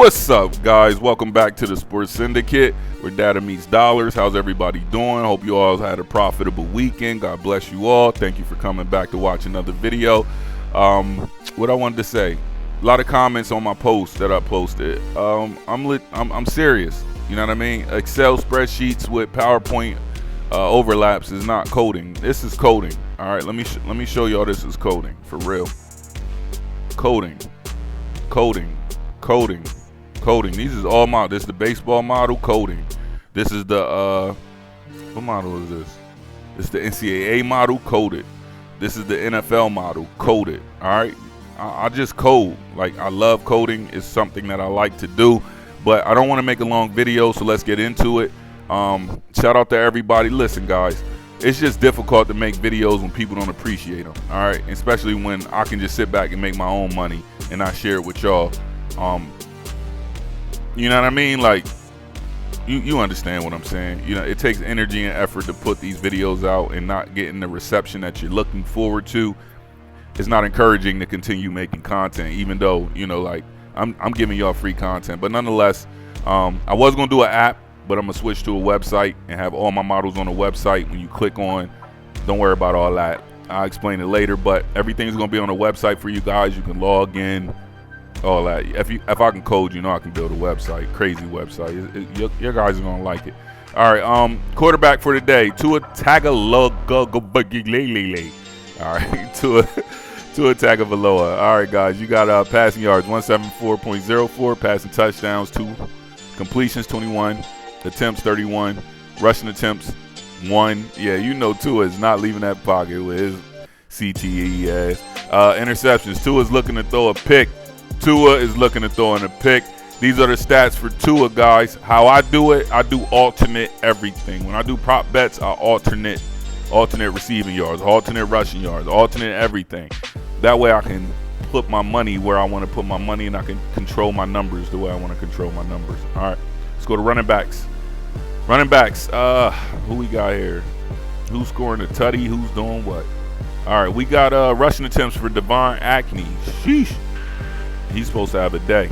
What's up, guys? Welcome back to the Sports Syndicate, where data meets dollars. How's everybody doing? Hope you all had a profitable weekend. God bless you all. Thank you for coming back to watch another video. What I wanted to say, a lot of comments on my post that I posted. I'm serious. You know what I mean? Excel spreadsheets with PowerPoint overlaps is not coding. This is coding. All right, let me show y'all this is coding for real. Coding. These is all model. This is the baseball model. Coding. This is the what model is this? This is the NCAA model. Coded. This is the NFL model. Coded. All right. I just code. Like, I love coding. It's something that I like to do. But I don't want to make a long video, so let's get into it. Shout out to everybody. Listen, guys. It's just difficult to make videos when people don't appreciate them. All right. Especially when I can just sit back and make my own money and not share it with y'all. You know what I mean? Like, you understand what I'm saying. You know, it takes energy and effort to put these videos out, and not getting the reception that you're looking forward to. It's not encouraging to continue making content, even though, you know, like, I'm giving y'all free content. But nonetheless, I was gonna do an app, but I'm gonna switch to a website and have all my models on the website. When you click on, don't worry about all that. I'll explain it later, but everything's gonna be on the website for you guys. You can log in, all that. If I can code, you know I can build a website. Crazy website. Your guys are gonna like it. All right. Quarterback for today, Tua Tagovailoa. All right, Tua Tagovailoa. All right, guys. You got passing yards 174.04, passing touchdowns 2, completions 21, attempts 31, rushing attempts 1. Yeah, you know Tua is not leaving that pocket with his CTE ass. Interceptions. Tua is looking to throw a pick. Tua is looking to throw in a pick. These are the stats for Tua, guys. How I do it, I do alternate everything. When I do prop bets, I alternate receiving yards, alternate rushing yards, alternate everything. That way I can put my money where I want to put my money, and I can control my numbers the way I want to control my numbers. All right, let's go to running backs. Who we got here? Who's scoring a tutty? Who's doing what? All right, we got rushing attempts for Devon Achane. Sheesh. He's supposed to have a day.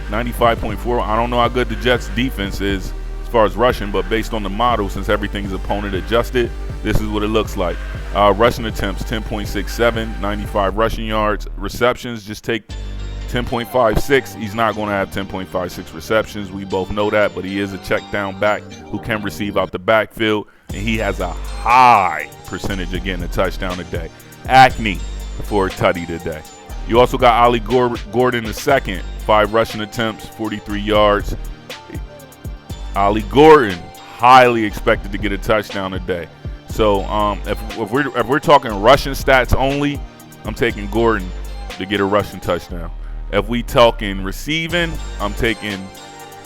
95.4. I don't know how good the Jets defense is as far as rushing, but based on the model, since everything is opponent adjusted, this is what it looks like. Rushing attempts 10.67, 95 rushing yards. Receptions, just take 10.56. He's not going to have 10.56 receptions. We both know that, but he is a check down back who can receive out the backfield, and he has a high percentage of getting a touchdown today. Achane for a tutty today. You also got Ollie Gordon the second, 5 rushing attempts, 43 yards. Ollie Gordon, highly expected to get a touchdown today. So if we're talking rushing stats only, I'm taking Gordon to get a rushing touchdown. If we talking receiving, I'm taking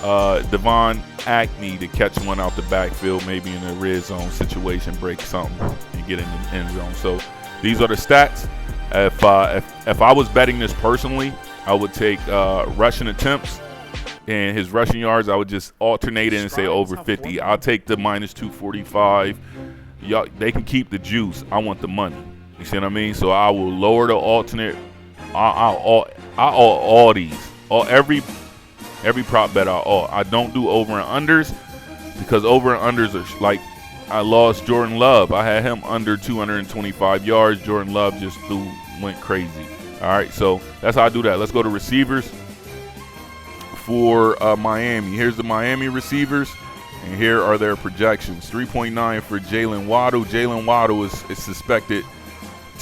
Devon Achane to catch one out the backfield, maybe in a red zone situation, break something, and get in the end zone. So these are the stats. If I was betting this personally, I would take rushing attempts, and his rushing yards, I would just alternate it and say over 50. I'll take the minus 245. Y'all, they can keep the juice. I want the money. You see what I mean? So I will lower the alternate. All these. Every prop bet I don't do over and unders, because over and unders are like, I lost Jordan Love. I had him under 225 yards. Jordan Love just went crazy. All right, so that's how I do that. Let's go to receivers for Miami. Here's the Miami receivers, and here are their projections. 3.9 for Jalen Waddle. Jalen Waddle is suspected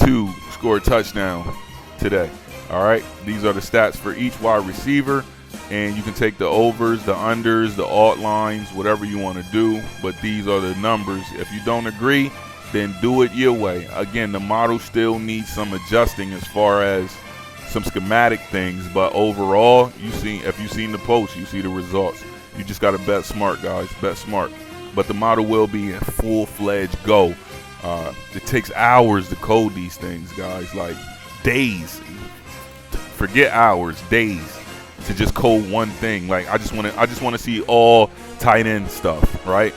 to score a touchdown today. All right, these are the stats for each wide receiver. And you can take the overs, the unders, the alt lines, whatever you want to do. But these are the numbers. If you don't agree, then do it your way. Again, the model still needs some adjusting as far as some schematic things. But overall, if you've seen the post, you see the results. You just got to bet smart, guys. Bet smart. But the model will be in full-fledged go. It takes hours to code these things, guys. Like days. Forget hours, days. To just code one thing. Like, I just want to see all tight end stuff, right?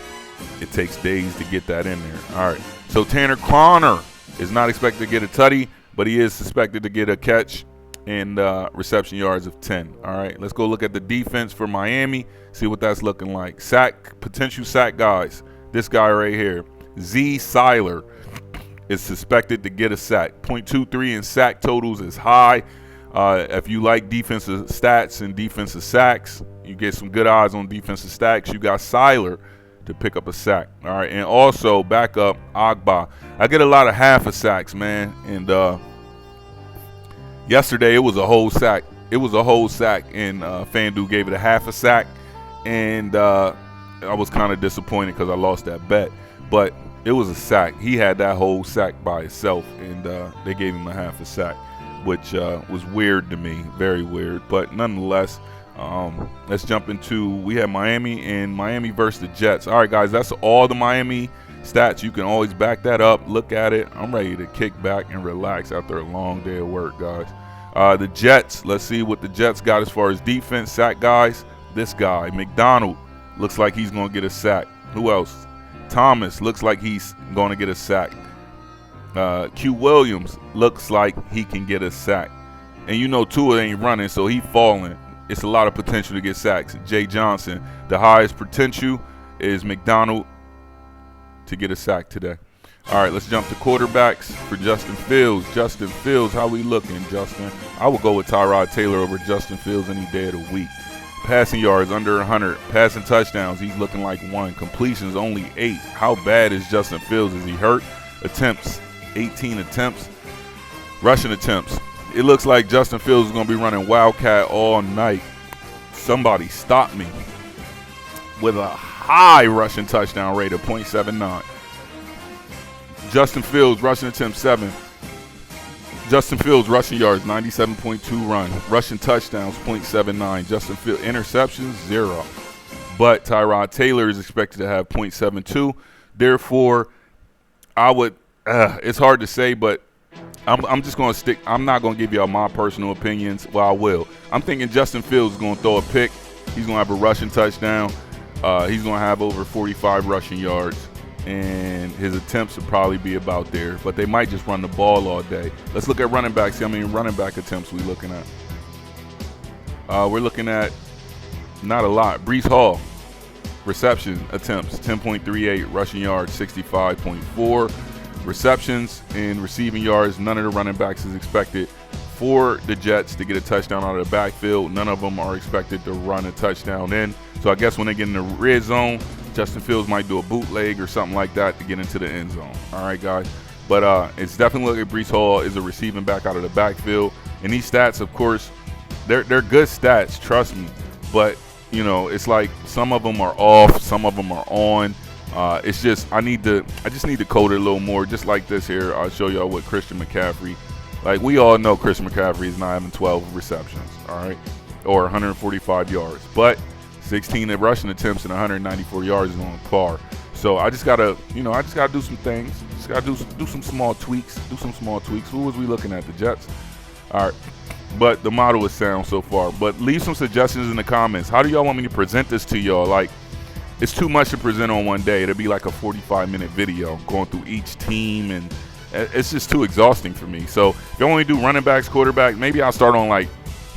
It takes days to get that in there. All right. So Tanner Conner is not expected to get a tutty, but he is suspected to get a catch and reception yards of 10. All right, let's go look at the defense for Miami, see what that's looking like. Potential sack guys. This guy right here, Z Seiler, is suspected to get a sack. 0.23 in sack totals is high. If you like defensive stats and defensive sacks, you get some good odds on defensive stacks. You got Seiler to pick up a sack. All right, and also backup Agba. I get a lot of half a sacks, man. And yesterday it was a whole sack. It was a whole sack, and FanDuel gave it a half a sack, and I was kind of disappointed because I lost that bet. But it was a sack. He had that whole sack by itself, and they gave him a half a sack, which was weird to me, very weird. But nonetheless, let's jump into, we have Miami versus the Jets. All right, guys, that's all the Miami stats. You can always back that up, look at it. I'm ready to kick back and relax after a long day of work, guys. The Jets, let's see what the Jets got as far as defense, sack guys. This guy, McDonald, looks like he's going to get a sack. Who else? Thomas looks like he's going to get a sack. Q Williams looks like he can get a sack. And you know Tua ain't running, so he falling. It's a lot of potential to get sacks. Jay Johnson, the highest potential is McDonald to get a sack today. All right, let's jump to quarterbacks for Justin Fields. Justin Fields, how we looking, Justin? I would go with Tyrod Taylor over Justin Fields any day of the week. Passing yards under 100. Passing touchdowns, he's looking like 1. Completions only 8. How bad is Justin Fields? Is he hurt? Attempts, 18 attempts. Rushing attempts. It looks like Justin Fields is going to be running Wildcat all night. Somebody stop me. With a high rushing touchdown rate of 0.79. Justin Fields rushing attempts 7. Justin Fields rushing yards 97.2 run. Rushing touchdowns 0.79. Justin Fields interceptions 0. But Tyrod Taylor is expected to have 0.72. Therefore, I would it's hard to say, but I'm just going to stick. I'm not going to give y'all my personal opinions. Well, I will. I'm thinking Justin Fields is going to throw a pick. He's going to have a rushing touchdown. He's going to have over 45 rushing yards. And his attempts will probably be about there. But they might just run the ball all day. Let's look at running backs. See how many running back attempts we're looking at. We're looking at not a lot. Breece Hall, reception attempts, 10.38. Rushing yards, 65.4. Receptions and receiving yards, none of the running backs is expected for the Jets to get a touchdown out of the backfield. None of them are expected to run a touchdown in. So I guess when they get in the red zone, Justin Fields might do a bootleg or something like that to get into the end zone. All right, guys. But it's definitely like Breece Hall is a receiving back out of the backfield. And these stats, of course, they're good stats, trust me. But, you know, it's like some of them are off, some of them are on. It's just I just need to code it a little more. Just like this here, I'll show y'all what Christian McCaffrey. Like we all know, Christian McCaffrey is not having 12 receptions, all right, or 145 yards, but 16 rushing attempts and 194 yards is on par. So I just gotta do some things. Just gotta do some small tweaks. Who was we looking at? The Jets. All right. But the model is sound so far. But leave some suggestions in the comments. How do y'all want me to present this to y'all? Like, it's too much to present on one day. It'll be like a 45-minute video going through each team, and it's just too exhausting for me. So if you only do running backs, quarterback, maybe I'll start on like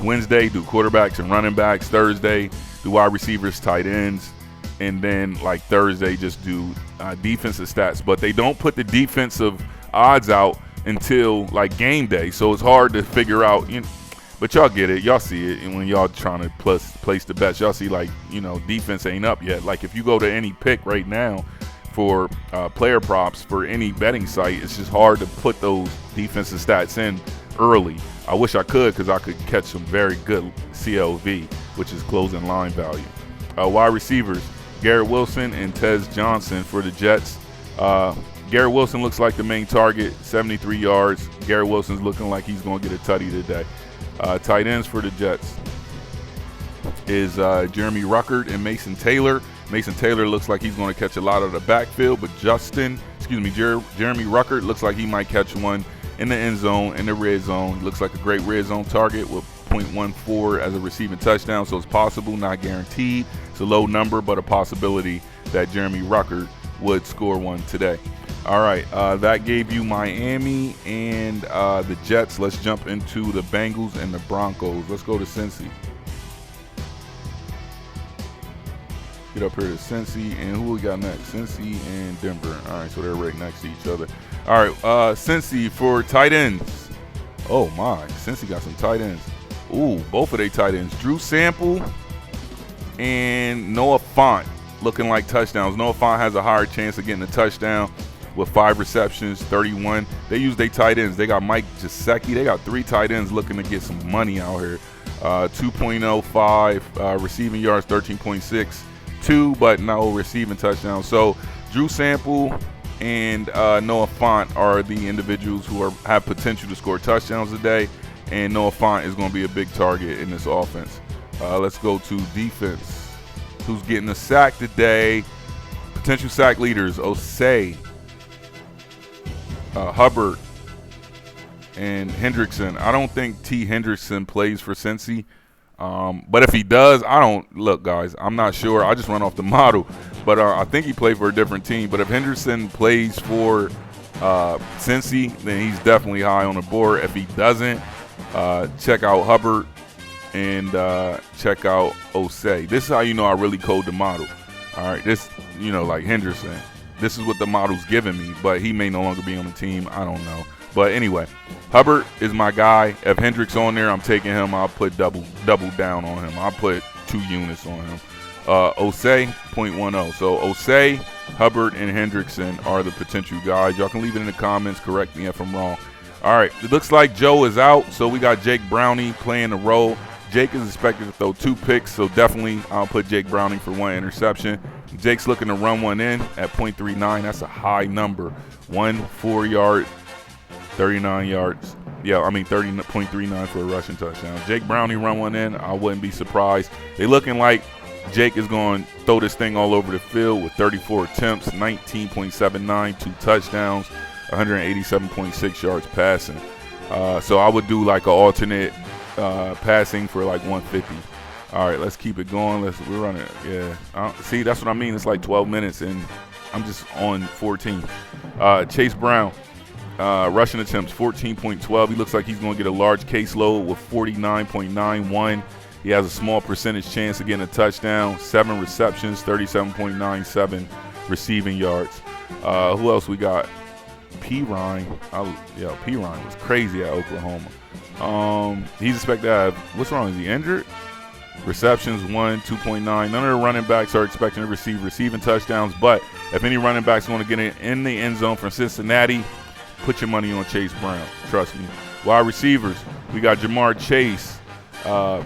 Wednesday, do quarterbacks and running backs. Thursday, do wide receivers, tight ends, and then like Thursday, just do defensive stats. But they don't put the defensive odds out until like game day, so it's hard to figure out. But y'all get it. Y'all see it. And when y'all trying to place the bets, y'all see, like, defense ain't up yet. Like, if you go to any pick right now for player props for any betting site, it's just hard to put those defensive stats in early. I wish I could, because I could catch some very good CLV, which is closing line value. Wide receivers, Garrett Wilson and Tez Johnson for the Jets. Garrett Wilson looks like the main target, 73 yards. Garrett Wilson's looking like he's going to get a tutty today. Tight ends for the Jets is Jeremy Ruckert and Mason Taylor. Mason Taylor looks like he's going to catch a lot of the backfield, but Jeremy Ruckert looks like he might catch one in the end zone, in the red zone. He looks like a great red zone target with 0.14 as a receiving touchdown, so it's possible, not guaranteed. It's a low number, but a possibility that Jeremy Ruckert would score one today. All right, that gave you Miami and the Jets. Let's jump into the Bengals and the Broncos. Let's go to Cincy. Get up here to Cincy, and who we got next? Cincy and Denver. All right, so they're right next to each other. All right, Cincy for tight ends. Oh, my. Cincy got some tight ends. Ooh, both of their tight ends. Drew Sample and Noah Fant looking like touchdowns. Noah Fant has a higher chance of getting a touchdown with 5 receptions, 31. They use their tight ends. They got Mike Gesicki. They got 3 tight ends looking to get some money out here. 2.05 receiving yards, 13.6, 2, but no receiving touchdowns. So Drew Sample and Noah Fant are the individuals who have potential to score touchdowns today, and Noah Fant is going to be a big target in this offense. Let's go to defense. Who's getting a sack today? Potential sack leaders: Osei, Hubbard, and Hendrickson. I don't think T. Hendrickson plays for Cincy, but if he does, look, guys, I'm not sure. I just run off the model, but I think he played for a different team. But if Hendrickson plays for Cincy, then he's definitely high on the board. If he doesn't, check out Hubbard and check out Osei. This is how you know I really code the model. All right, this, like Henderson. This is what the model's giving me, but he may no longer be on the team. I don't know. But anyway, Hubbard is my guy. If Hendrick's on there, I'm taking him. I'll put double down on him. I'll put 2 units on him. Osei, 0.10. So Osei, Hubbard, and Hendrickson are the potential guys. Y'all can leave it in the comments. Correct me if I'm wrong. All right, it looks like Joe is out, so we got Jake Browning playing the role. Jake is expected to throw 2 picks, so definitely I'll put Jake Browning for 1 interception. Jake's looking to run one in at 0.39. That's a high number. 1 4-yard, 39 yards. 30.39 for a rushing touchdown. Jake Browning run one in. I wouldn't be surprised. They looking like Jake is going to throw this thing all over the field with 34 attempts, 19.79, 2 touchdowns, 187.6 yards passing. So I would do like an alternate passing for like 150. All right, let's keep it going. We're running. Yeah. See, that's what I mean. It's like 12 minutes, and I'm just on 14. Chase Brown, rushing attempts, 14.12. He looks like he's going to get a large caseload with 49.91. He has a small percentage chance of getting a touchdown. 7 receptions, 37.97 receiving yards. Who else we got? P. Ryan. P. Ryan was crazy at Oklahoma. He's expected to have, what's wrong? Is he injured? Receptions, 1, 2.9. None of the running backs are expecting to receive receiving touchdowns, but if any running backs want to get in the end zone from Cincinnati, put your money on Chase Brown. Trust me. Wide receivers, we got Jamar Chase,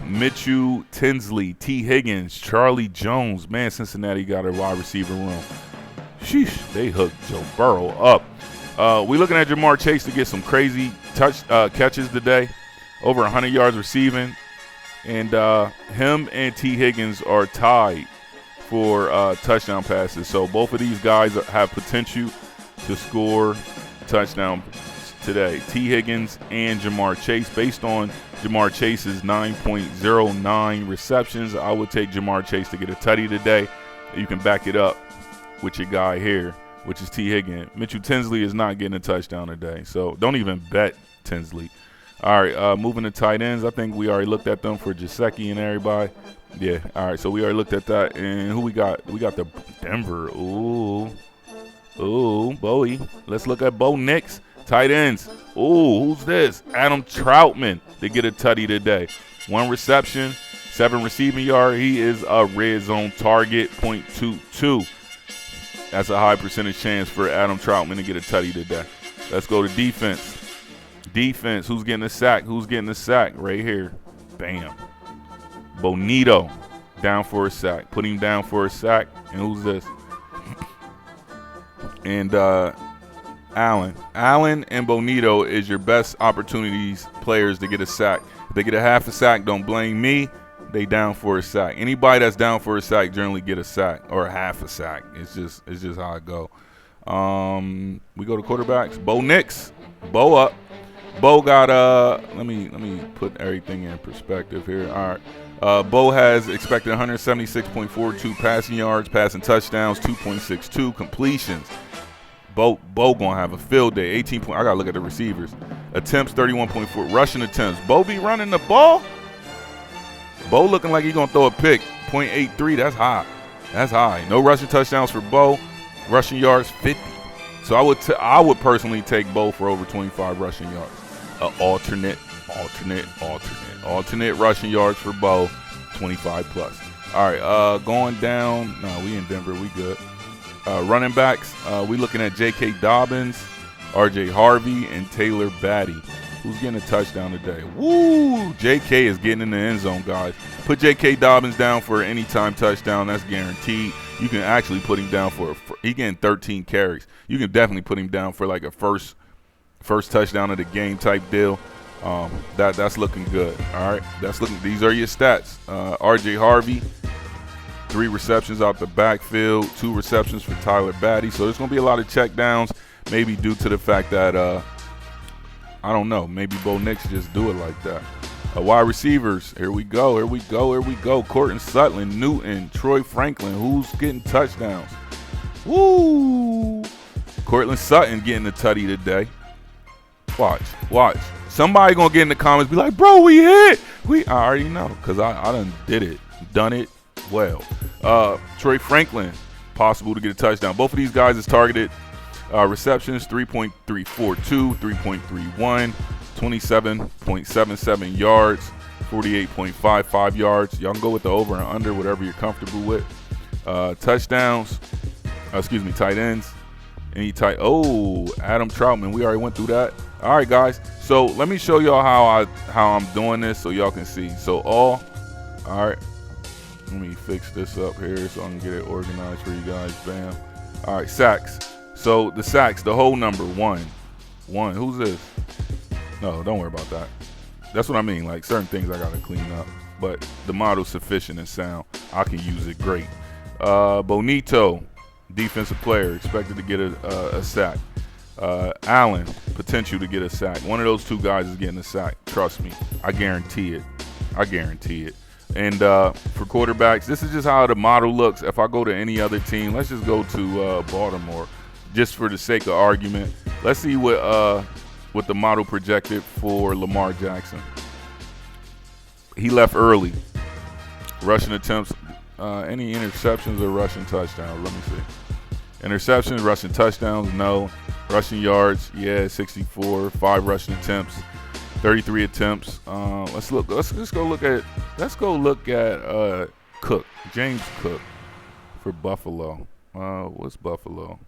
Mitchell Tinsley, T. Higgins, Charlie Jones. Man, Cincinnati got a wide receiver room. Sheesh, they hooked Joe Burrow up. We're looking at Jamar Chase to get some crazy catches today, over 100 yards receiving. And him and T. Higgins are tied for touchdown passes. So both of these guys have potential to score touchdown today. T. Higgins and Jamar Chase. Based on Jamar Chase's 9.09 receptions, I would take Jamar Chase to get a tutty today. You can back it up with your guy here, which is T. Higgins. Mitchell Tinsley is not getting a touchdown today, so don't even bet Tinsley. All right, moving to tight ends. I think we already looked at them for Gesicki and everybody. Yeah, all right, so we already looked at that. And who we got? We got the Denver. Ooh, Bowie. Let's look at Bo Nix. Tight ends. Ooh, who's this? Adam Troutman to get a tutty today. 1 reception, 7 receiving yard. He is a red zone target, 0.22. That's a high percentage chance for Adam Troutman to get a tutty today. Let's go to defense. Defense, who's getting a sack? Who's getting a sack? Right here. Bam. Bonito down for a sack. Put him down for a sack. And who's this? And Allen. Allen and Bonito is your best opportunities players to get a sack. If they get a half a sack, don't blame me. They down for a sack. Anybody that's down for a sack generally get a sack or a half a sack. It's just how it go. We go to quarterbacks. Bo Nix. Bo up. Bo got let me put everything in perspective here. All right. Bo has expected 176.42 passing yards, passing touchdowns, 2.62 completions. Bo gonna have a field day. 18 point. I gotta look at the receivers. Attempts 31.4. Rushing attempts. Bo be running the ball. Bo looking like he gonna throw a pick. 0.83. That's high. That's high. No rushing touchdowns for Bo. Rushing yards 50. So I would personally take Bo for over 25 rushing yards. Alternate rushing yards for Bo. 25 plus. All right. Going down. No, we in Denver. We good. Running backs, we looking at J.K. Dobbins, R.J. Harvey, and Taylor Batty. Who's getting a touchdown today? Woo! J.K. is getting in the end zone, guys. Put J.K. Dobbins down for an anytime touchdown. That's guaranteed. You can actually put him down for he getting 13 carries. You can definitely put him down for like a first touchdown of the game type deal. That's looking good. All right, these are your stats. R.J. Harvey. 3 receptions out the backfield, 2 receptions for Tyler Batty. So there's going to be a lot of checkdowns, maybe due to the fact that, I don't know, maybe Bo Nix just do it like that. Wide receivers, here we go. Courtland Sutton, Newton, Troy Franklin. Who's getting touchdowns? Woo! Courtland Sutton getting a tutty today. Watch. Somebody going to get in the comments, be like, bro, we hit. I already know because I done it. Well, Troy Franklin, possible to get a touchdown. Both of these guys is targeted receptions, 3.342, 3.31, 27.77 yards, 48.55 yards. Y'all can go with the over and under, whatever you're comfortable with. Touchdowns, tight ends. Adam Troutman, we already went through that. All right, guys. So let me show y'all how I'm doing this so y'all can see. So all right. Let me fix this up here so I can get it organized for you guys. Bam. All right, sacks. So the sacks, the whole number, 1. Who's this? No, don't worry about that. That's what I mean. Like certain things I got to clean up. But the model's sufficient and sound. I can use it great. Bonito, defensive player, expected to get a sack. Allen, potential to get a sack. One of those 2 guys is getting a sack. Trust me. I guarantee it. And for quarterbacks, this is just how the model looks. If I go to any other team, let's just go to Baltimore, just for the sake of argument. Let's see what the model projected for Lamar Jackson. He left early. Rushing attempts, any interceptions or rushing touchdowns? Let me see. Interceptions, rushing touchdowns, no. Rushing yards, 64. 5 rushing attempts. 33 attempts. Let's go look at Cook, James Cook for Buffalo. What's Buffalo?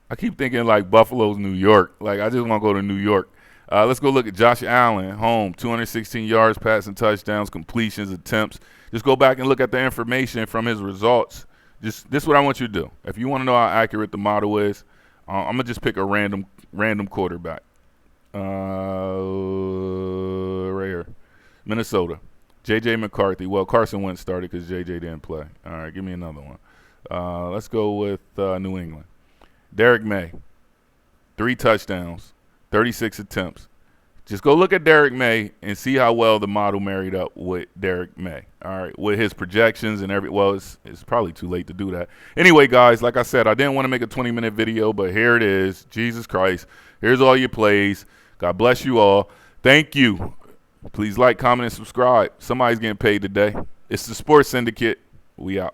I keep thinking like Buffalo's New York. Like I just want to go to New York. Let's go look at Josh Allen, home, 216 yards, passing touchdowns, completions, attempts. Just go back and look at the information from his results. This is what I want you to do. If you want to know how accurate the model is, I'm gonna just pick a random quarterback. Right here, Minnesota, J.J. McCarthy. Well, Carson Wentz started because J.J. didn't play. All right, give me another one. Let's go with New England. Derek May, 3 touchdowns, 36 attempts. Just go look at Derek May and see how well the model married up with Derek May. All right, with his projections and it's probably too late to do that. Anyway, guys, like I said, I didn't want to make a 20-minute video, but here it is. Jesus Christ. Here's all your plays. God bless you all. Thank you. Please like, comment, and subscribe. Somebody's getting paid today. It's the Sports Syndicate. We out.